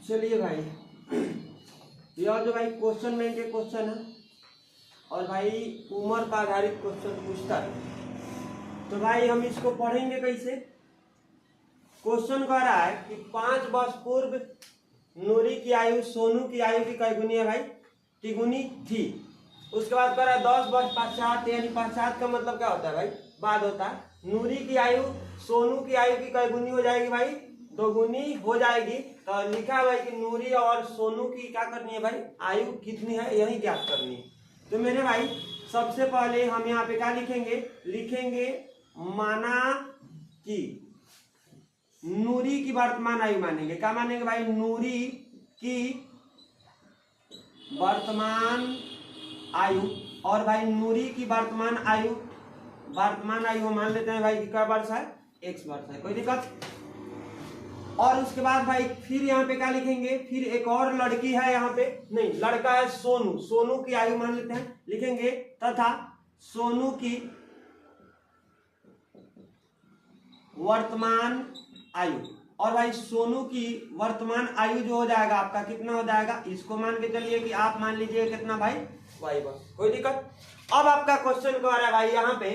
चलिए भाई, यह जो भाई क्वेश्चन बैंक के क्वेश्चन है और भाई उम्र पर आधारित क्वेश्चन पूछता है, तो भाई हम इसको पढ़ेंगे कैसे। क्वेश्चन कह रहा है कि 5 वर्ष पूर्व नूरी की आयु सोनू की आयु की कै गुनी है भाई? तिगुनी थी। उसके बाद कह रहा है 10 वर्ष पश्चात, यानी पश्चात का मतलब क्या होता है भाई? बाद होता है। नूरी की आयु सोनू की आयु की कै गुनी हो जाएगी भाई? 2 गुनी हो जाएगी। तो लिखा है भाई कि नूरी और सोनू की क्या करनी है भाई? आयु कितनी है यही ज्ञात करनी है। तो मेरे भाई सबसे पहले हम यहाँ पे क्या लिखेंगे माना कि नूरी की वर्तमान आयु मानेंगे। क्या मानेंगे भाई? नूरी की वर्तमान आयु। और भाई नूरी की वर्तमान आयु हम मान लेते हैं भाई कि क्या वर्ष है? x वर्ष है, कोई दिक्कत। और उसके बाद भाई फिर यहाँ पे क्या लिखेंगे? फिर एक और लड़की है यहाँ पे, नहीं लड़का है सोनू की आयु मान लेते हैं, लिखेंगे तथा सोनू की वर्तमान आयु। और भाई सोनू की वर्तमान आयु जो हो जाएगा आपका कितना हो जाएगा? इसको मान के चलिए कि आप मान लीजिए कितना भाई? y वर्ष, कोई दिक्कत। अब आपका क्वेश्चन कह रहा है भाई यहाँ पे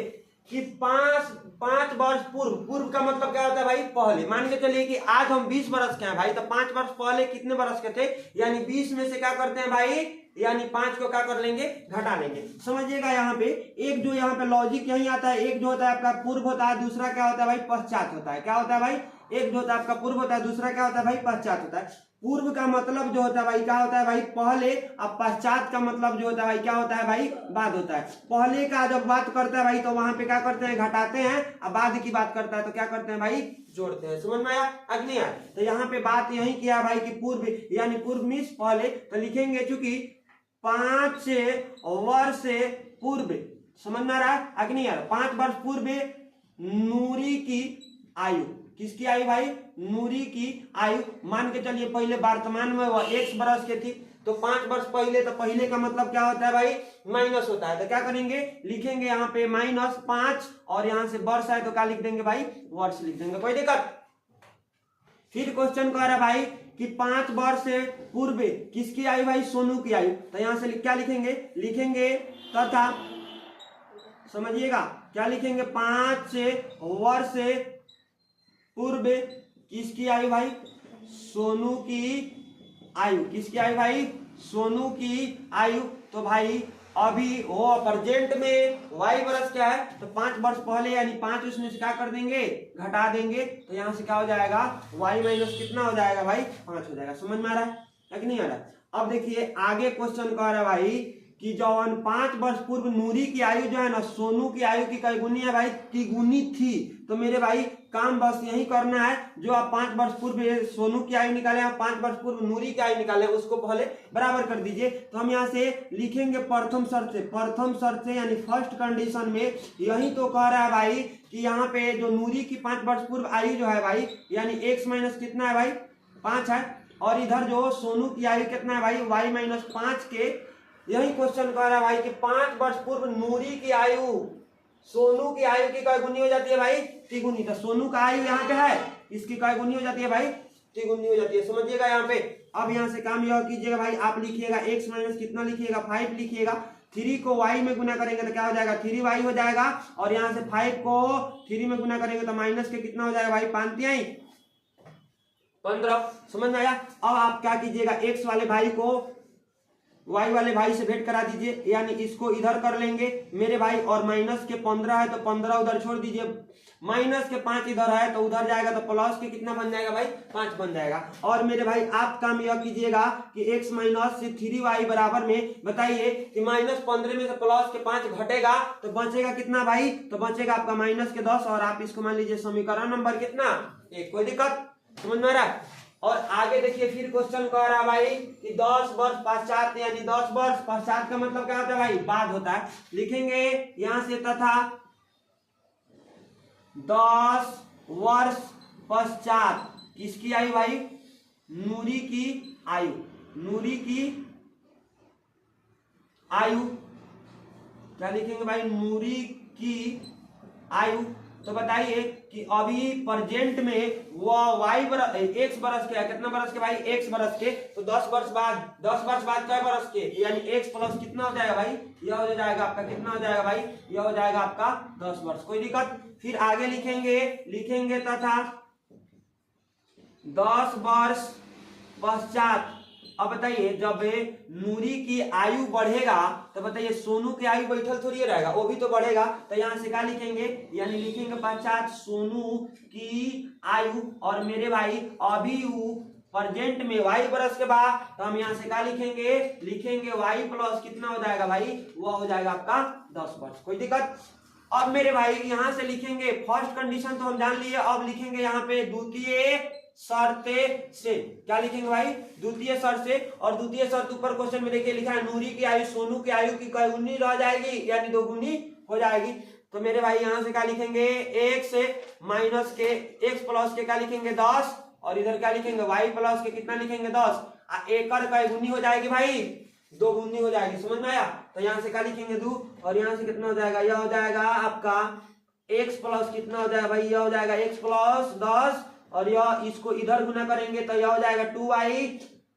कि 5 वर्ष पूर्व का मतलब क्या होता है भाई? पहले। मान के चलिए कि आज हम 20 वर्ष के हैं भाई, तो 5 वर्ष पहले कितने वर्ष के थे? यानी 20 में से क्या करते हैं भाई? यानी 5 को क्या कर लेंगे? घटा लेंगे। समझिएगा यहाँ पे एक जो यहाँ पे लॉजिक यही आता है, एक जो होता है आपका पूर्व होता है, दूसरा क्या होता है भाई? पश्चात होता है। क्या होता है भाई? एक जो होता है आपका पूर्व होता है, दूसरा क्या होता है भाई? पश्चात होता है। पूर्व का मतलब जो होता है भाई क्या होता है भाई? पहले। अब पश्चात का मतलब जो होता है भाई क्या होता है भाई? बाद होता है। पहले का जब बात करता है भाई तो वहां पे क्या करते हैं? घटाते हैं। अब बाद की बात करता है तो क्या करते हैं भाई? जोड़ते हैं। समझ में आया? अग्नि आया। तो यहाँ पे बात यही किया भाई कि पूर्व, यानी पूर्व मीन्स पहले। तो लिखेंगे चूंकि 5 वर्ष पूर्व, समझ में आ रहा है? अग्नि आया। 5 वर्ष पूर्व नूरी की आयु, किसकी आयु भाई? नूरी की आयु। मान के चलिए पहले वर्तमान में वह x वर्ष के थी, तो 5 वर्ष पहले, तो पहले का मतलब क्या होता है भाई? माइनस होता है। तो क्या करेंगे? लिखेंगे यहाँ पे -5 और यहाँ से वर्ष है तो क्या लिख देंगे भाई? वर्ष लिख देंगे, कोई दिक्कत। फिर क्वेश्चन कह रहा है भाई कि 5 वर्ष पूर्व किसकी आयु भाई? सोनू की आयु। तो यहाँ से क्या लिखेंगे तथा, समझिएगा क्या लिखेंगे? 5 वर्ष पूर्व किसकी आयु भाई? सोनू की आयु। किसकी आयु भाई? सोनू की आयु। तो भाई अभी वो प्रेजेंट में y वर्ष क्या है? तो 5 वर्ष पहले, यानी 5 उसमें से क्या कर देंगे? घटा देंगे। तो यहाँ से क्या हो जाएगा? y माइनस कितना हो जाएगा भाई? 5 हो जाएगा। समझ में आ रहा है कि नहीं आ रहा? अब देखिए आगे क्वेश्चन कह रहा है भाई कि जौन 5 वर्ष पूर्व नूरी की आयु जो है ना, सोनू की आयु की कै गुनी है भाई? तिगुनी थी। तो मेरे भाई काम बस यही करना है, जो आप 5 वर्ष पूर्व सोनू की आयु निकाले हैं, 5 वर्ष पूर्व नूरी की आयु निकाले, उसको पहले बराबर कर दीजिए। तो हम यहाँ से लिखेंगे प्रथम शर्त से यानी फर्स्ट कंडीशन में यही तो कह रहा है भाई कि यहाँ पे जो नूरी की 5 वर्ष पूर्व आयु जो है भाई, यानी x माइनस कितना है भाई? 5 है। और इधर जो सोनू की आयु कितना है भाई? y माइनस 5 के। यही क्वेश्चन कह रहा है भाई कि 5 वर्ष पूर्व नूरी की आयु सोनू की आयु की कै गुनी हो जाती है भाई? तिगुनी। तो सोनू का आयु यहाँ पे है, इसकी कै गुनी हो जाती है भाई? तिगुनी हो जाती है। समझिएगा यहाँ पे। अब यहाँ से काम यह कीजिएगा भाई, आप लिखिएगा x माइनस कितना लिखिएगा? 5 लिखिएगा। 3 को y में गुना करेंगे तो क्या हो जाएगा? 3y हो जाएगा। और यहाँ से 5 को 3 में गुना करेंगे तो माइनस के कितना हो जाएगा भाई? 5 15। समझ में आया? अब आप क्या कीजिएगा? x वाले भाई को y वाले भाई से भेंट करा दीजिए, यानी इसको इधर कर लेंगे मेरे भाई। और माइनस के 15 है तो 15 उधर छोड़ दीजिए। माइनस के 5 इधर है तो उधर जाएगा, तो प्लस के कितना बन जाएगा भाई? 5 बन जाएगा। और मेरे भाई आप काम यह कीजिएगा कि x माइनस से 3y बराबर में, बताइए कि -15 में से प्लस के 5 घटेगा तो बचेगा कितना भाई? तो बचेगा आपका -10 और आप इसको मान लीजिए समीकरण नंबर कितना? 1। कोई दिक्कत? समझ में आ रहा है? और आगे देखिए फिर क्वेश्चन कह रहा है भाई कि 10 वर्ष पश्चात, यानी 10 वर्ष पश्चात का मतलब क्या होता है भाई? बाद होता है। लिखेंगे यहां से तथा 10 वर्ष पश्चात किसकी आयु भाई? नूरी की आयु। नूरी की आयु क्या लिखेंगे भाई? नूरी की आयु। तो बताइए कि अभी प्रेजेंट में वो वाई बरस एक्स बरस के है, कितना बरस के भाई एक्स बरस के, तो 10 वर्ष बाद क्या बरस के, यानी एक्स प्लस कितना हो जाएगा भाई, यह हो जाएगा आपका कितना हो जाएगा भाई, यह हो जाएगा आपका 10 वर्ष। कोई दिक्कत? फिर आगे लिखेंगे तथा 10 वर्ष पश्चात। अब बताइए जब नूरी की आयु बढ़ेगा तो बताइए सोनू की आयु बैठल थोड़ी रहेगा, वो भी तो बढ़ेगा। तो यहाँ से क्या लिखेंगे, यानी लिखेंगे पश्चात सोनू की आयु, और मेरे भाई अभी प्रेजेंट में वाई बरस के बाद, तो हम यहाँ से क्या लिखेंगे वाई प्लस कितना हो जाएगा भाई, वो हो जाएगा आपका 10 वर्ष। कोई दिक्कत? अब मेरे भाई यहाँ से लिखेंगे फर्स्ट कंडीशन तो हम जान लिए, अब लिखेंगे यहाँ पे द्वितीय शर्त से। क्या लिखेंगे भाई, द्वितीय शर्त से। और द्वितीय शर्त ऊपर क्वेश्चन में देखिए लिखा है नूरी की आयु सोनू की आयु की गुनी रह जाएगी, यानी 2 गुनी हो जाएगी। तो मेरे भाई यहाँ से क्या लिखेंगे, x माइनस के x प्लस के क्या लिखेंगे 10, और इधर क्या लिखेंगे y प्लस के कितना लिखेंगे 10, एकड़ का गुनी हो जाएगी भाई, 2 गुनी हो जाएगी। समझ में आया? तो यहाँ से क्या लिखेंगे 2, और यहाँ से कितना हो जाएगा, यह हो जाएगा आपका x प्लस कितना हो जाएगा भाई, यह हो जाएगा x प्लस 10, और यह इसको इधर गुना करेंगे तो यह हो जाएगा 2y,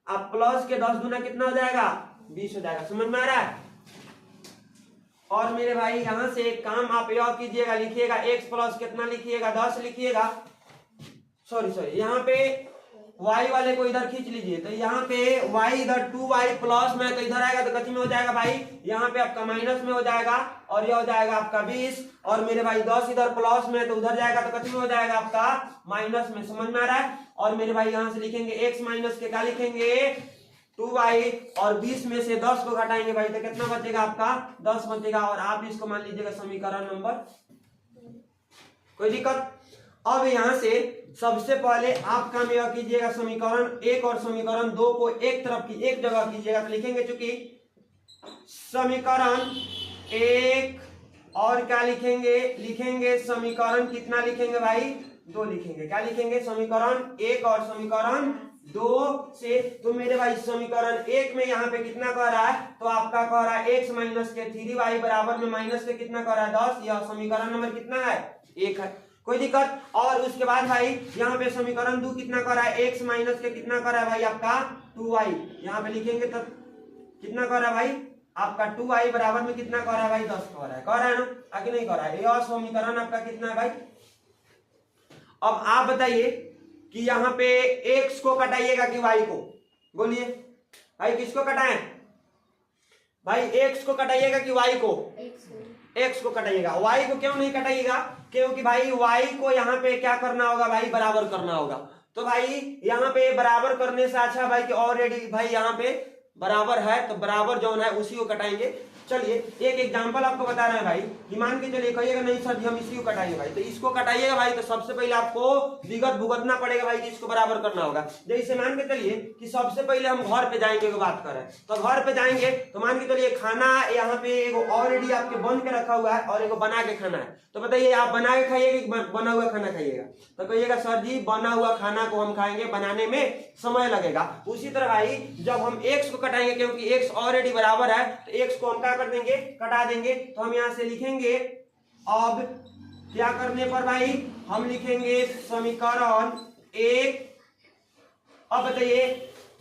अब प्लस के 10 गुना कितना हो जाएगा 20 हो जाएगा। समझ में आ रहा है? और मेरे भाई यहां से एक काम आप यह कीजिएगा, लिखिएगा x प्लस कितना लिखिएगा 10 लिखिएगा, सॉरी यहाँ पे y वाले को इधर खींच लीजिए, तो यहाँ पे y इधर 2y प्लस में, तो इधर आएगा तो कथी में हो जाएगा भाई, यहाँ पे आपका माइनस में हो जाएगा, और यह हो जाएगा आपका 20, और मेरे भाई 10 इधर प्लस में तो उधर जाएगा तो कथी में हो जाएगा आपका माइनस में। समझ में आ रहा है? और मेरे भाई यहाँ से लिखेंगे x माइनस के क्या लिखेंगे 2y, और 20 में से 10 को घटाएंगे भाई तो कितना बचेगा आपका 10 बचेगा, और आप इसको मान लीजिएगा समीकरण नंबर। कोई दिक्कत? अब यहाँ से सबसे पहले आप काम यह कीजिएगा, समीकरण 1 और समीकरण 2 को एक तरफ की एक जगह कीजिएगा। तो लिखेंगे चूंकि समीकरण 1 और क्या लिखेंगे समीकरण कितना लिखेंगे भाई 2 लिखेंगे। क्या लिखेंगे, समीकरण 1 और समीकरण 2 से। तो मेरे भाई समीकरण 1 में यहाँ पे कितना कह रहा है, तो आपका कह रहा है x माइनस के 3y बराबर में माइनस के कितना कह रहा है 10, यह समीकरण नंबर कितना है 1 है। कोई दिक्कत? और उसके बाद भाई यहाँ पे समीकरण 2 कितना कर रहा है, x माइनस के कितना कर रहा है भाई आपका 2y, यहाँ पे लिखेंगे तो कितना कर रहा है भाई आपका 2y बराबर में कितना कर रहा है भाई 10 कह रहा है ना, आगे नहीं कर रहा है। यह समीकरण आपका कितना है भाई। अब आप बताइए कि यहाँ पे x को कटाइएगा कि y को, बोलिए भाई किसको कटाएं भाई, x को कटाइएगा कि y को, x को कटाइएगा। y को क्यों नहीं कटाइएगा, क्योंकि भाई y को यहाँ पे क्या करना होगा भाई, बराबर करना होगा। तो भाई यहाँ पे बराबर करने से अच्छा भाई कि ऑलरेडी भाई यहाँ पे बराबर है, तो बराबर जो है उसी को कटाएंगे। चलिए एक एग्जांपल आपको बता रहे हैं भाई, कि मान के चलिए कहिएगा नहीं सर जी हम इसी को कटाएंगे भाई, तो इसको कटाइएगा भाई तो सबसे पहले आपको विगत भुगतना पड़ेगा भाई, इसको बराबर करना होगा। जैसे मान के चलिए कि सबसे पहले हम घर पे जाएंगे, बात करें तो घर पे जाएंगे तो मान के चलिए खाना यहाँ पे एगो ऑलरेडी आपके बन के रखा हुआ है और एगो बना के खाना है। तो बताइए आप बना के खाइएगा कि बना हुआ खाना खाइएगा, तो कहिएगा सर जी बना हुआ खाना को हम खाएंगे, बनाने में समय लगेगा। उसी तरह भाई जब हम x को कटाएंगे, क्योंकि x ऑलरेडी बराबर है तो x को हम क्या कर देंगे, कटा देंगे। तो हम यहाँ से लिखेंगे, अब क्या करने पर भाई हम लिखेंगे समीकरण 1। अब बताइए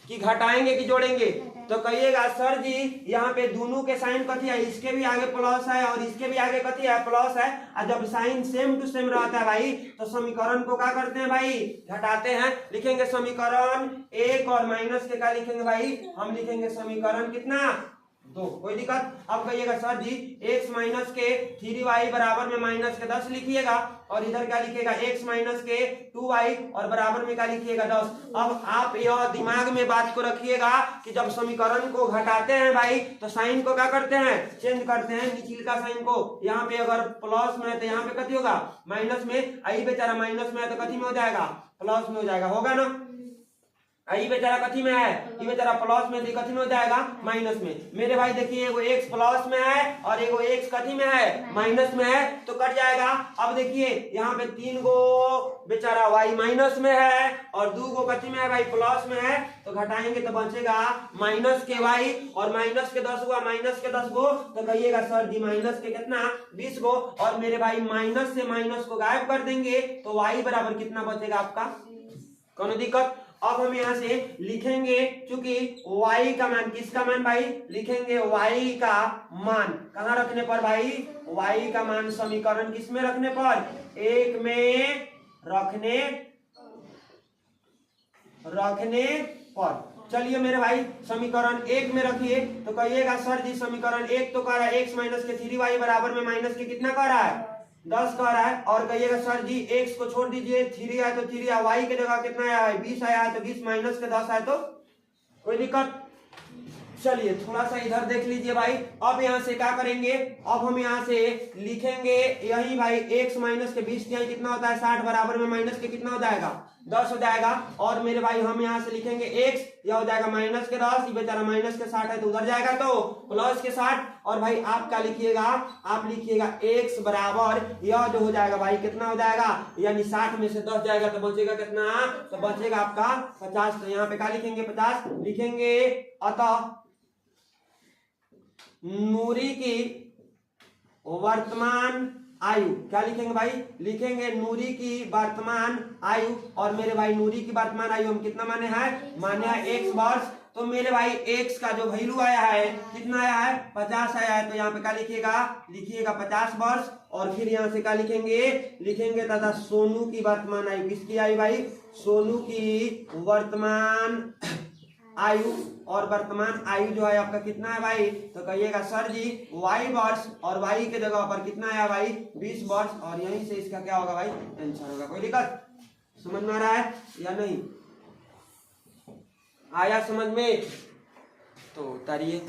कि घटाएंगे कि जोड़ेंगे, तो कहिएगा सर जी यहाँ पे दोनों के साइन कथी है, इसके भी आगे प्लस है और इसके भी आगे कथी है प्लस है। और जब साइन सेम टू सेम रहता है भाई तो समीकरण को क्या करते हैं भाई, घटाते हैं। लिखेंगे समीकरण 1 और माइनस के क्या लिखेंगे भाई, हम लिखेंगे समीकरण कितना 2। कोई दिक्कत? अब कहिएगा सर जी x माइनस के 3y बराबर में माइनस के 10 लिखिएगा, और इधर क्या लिखिएगा x माइनस के 2y और बराबर में क्या लिखिएगा 10। अब आप यह दिमाग में बात को रखिएगा कि जब समीकरण को घटाते हैं भाई तो साइन को क्या करते हैं, चेंज करते हैं। निचले का साइन को यहाँ पे अगर प्लस में है तो यहाँ पे कथी होगा माइनस में, आई बेचारा माइनस में है तो कथी में हो जाएगा, प्लस में हो जाएगा, होगा ना। ई बेचारा कथी में है, ई बेचारा प्लस में, कथी में हो जाएगा माइनस में। मेरे भाई देखिए एगो x प्लस में है और एगो x कथी में है माइनस में है, तो कट जाएगा। अब देखिए यहाँ पे 3 गो बेचारा y माइनस में है और 2 गो कथी में है भाई प्लस में है, तो घटाएंगे तो बचेगा माइनस के y और माइनस के 10 गो, माइनस के 10 गो, तो कहिएगा सर जी माइनस के कितना 20 गो। और मेरे भाई माइनस से माइनस को गायब कर देंगे तो y बराबर कितना बचेगा आपका, कौन दिक्कत। अब हम यहाँ से लिखेंगे, चूंकि y का मान, किसका मान भाई, लिखेंगे y का मान कहाँ रखने पर भाई, y का मान समीकरण किस में रखने पर, 1 में रखने पर। चलिए मेरे भाई समीकरण 1 में रखिए, तो कहिएगा सर जी समीकरण 1 तो कह रहा है x माइनस के 3y बराबर में माइनस के कितना कह रहा है 10 कह रहा है। और कहिएगा सर जी x को छोड़ दीजिए, 3 आया तो 3 आया, y के जगह कितना आया है 20 आया है, तो 20 माइनस के 10 आया तो कोई दिक्कत। चलिए थोड़ा सा इधर देख लीजिए भाई। अब यहाँ से क्या करेंगे, अब हम यहाँ से लिखेंगे यही भाई x माइनस के 20 कितना होता है 60 बराबर में माइनस के कितना हो जाएगा 10 हो जाएगा। और मेरे भाई हम यहाँ से लिखेंगे x, यह हो जाएगा माइनस के 10, ये बेचारा माइनस के 60 है तो उधर जाएगा तो प्लस के 60। और भाई आप क्या लिखिएगा, आप लिखिएगा x बराबर यह जो हो जाएगा भाई कितना हो जाएगा, यानी 60 में से 10 जाएगा तो बचेगा कितना, तो बचेगा आपका 50। तो यहाँ पे क्या लिखेंगे 50 लिखेंगे। अतः नूरी की वर्तमान आयु, क्या लिखेंगे भाई, लिखेंगे नूरी की वर्तमान आयु। और मेरे भाई नूरी की वर्तमान आयु हम कितना माने हैं x वर्ष। तो मेरे भाई x का जो वैल्यू आया है कितना आया है 50 आया है, तो यहाँ पे क्या लिखिएगा 50 वर्ष। और फिर यहाँ से क्या लिखेंगे तथा सोनू की वर्तमान आयु, किसकी आयु भाई, सोनू की वर्तमान आयु। और वर्तमान आयु जो है आपका कितना है भाई, तो कहिएगा सर जी y वर्ष, और y के जगह पर कितना आया भाई 20 वर्ष। और यहीं से इसका क्या होगा भाई आंसर होगा। कोई दिक्कत समझ में आ रहा है या नहीं, आया समझ में, तो उतारिए।